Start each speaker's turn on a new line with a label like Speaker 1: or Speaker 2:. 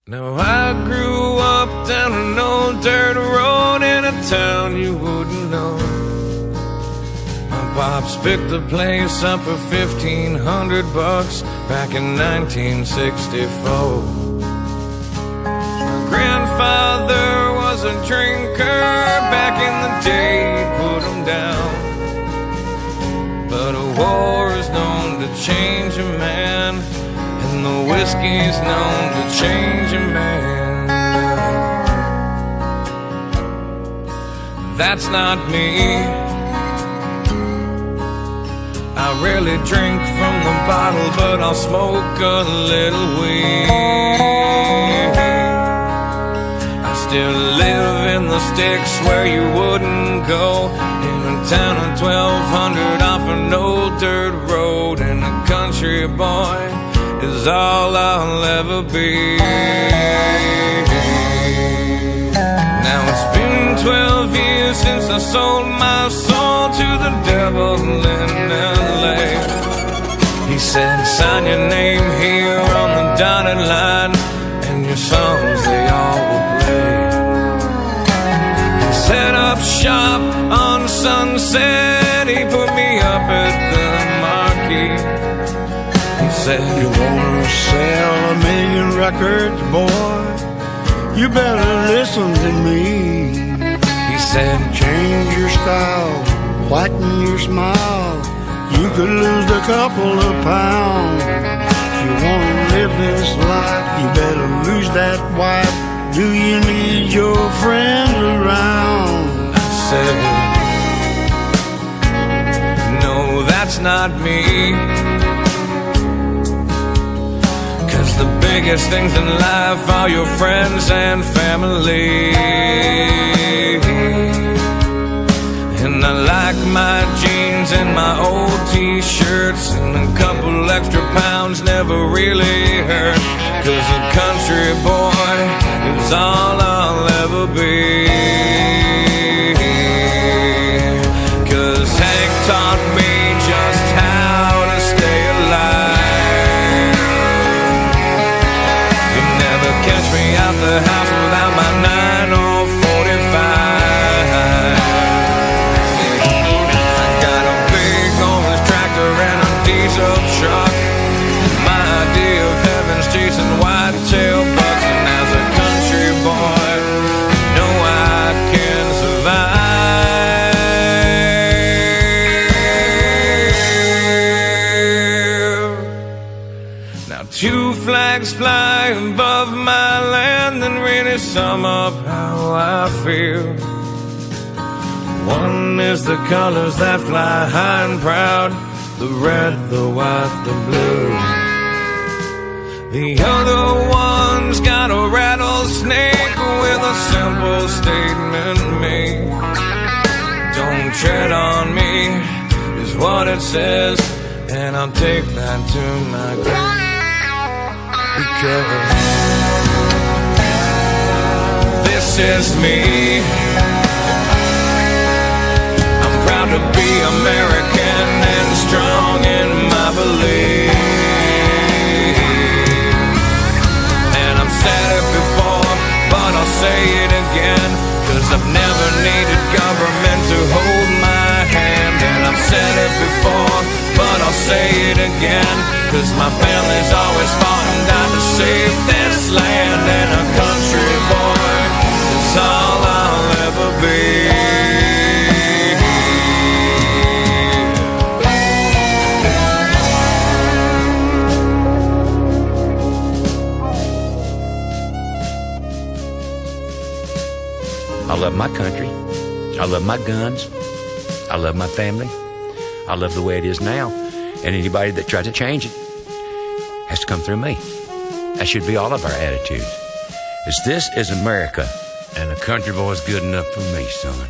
Speaker 1: Now I grew up down an old dirt road in a town you wouldn't know. My pops picked the place up for $1,500 back in 1964. My grandfather was a drinker back in the day, he put him down. But a war is known to change a man, and the whiskey's known to change a man. That's not me. I rarely drink from the bottle, but I'll smoke a little weed. I still live in the sticks where you wouldn't go, in a town of 1,200 off an old dirt road, and a country boy is all I'll ever be. Now it's been 12 years since I sold my soul to the devil in LA. He said, sign your name here on the dotted line, and your songs, they all will play. He set up shop on Sunset, he put me up at the Marquee. He said,
Speaker 2: you wanna sell 1,000,000 records, boy? You better listen to me.
Speaker 1: He said,
Speaker 2: change your style, whiten your smile. You could lose a couple of pounds. If you wanna live this life, you better lose that wife. Do you need your friends around?
Speaker 1: I said, no, that's not me. The biggest things in life are your friends and family. And I like my jeans and my old t-shirts, and a couple extra pounds never really hurt, 'cause a country boy is all I'll ever be. 'Cause Hank taught me just how to stay alive. Catch me out the house without my 9 or 45. I got a big old tractor and a diesel truck. My idea of heaven's chasing whitetail bucks, and as a country boy, you know I can survive. Now 2 flags fly above my land and really sum up how I feel. One is the colors that fly high and proud, the red, the white, the blue. The other one's got a rattlesnake with a simple statement made. Don't tread on me is what it says, and I'll take that to my grave. Because this is me. I'm proud to be American and strong in my belief. And I've said it before, but I'll say it again, 'cause I've never needed government to hold my hand. And I've said it before, but I'll say it again, 'cause my family's always fought and died to save this land. And a country boy is all I'll ever be.
Speaker 3: I love my country. I love my guns. I love my family. I love the way it is now. And anybody that tries to change it has to come through me. That should be all of our attitudes. This is America, and a country boy's good enough for me, son.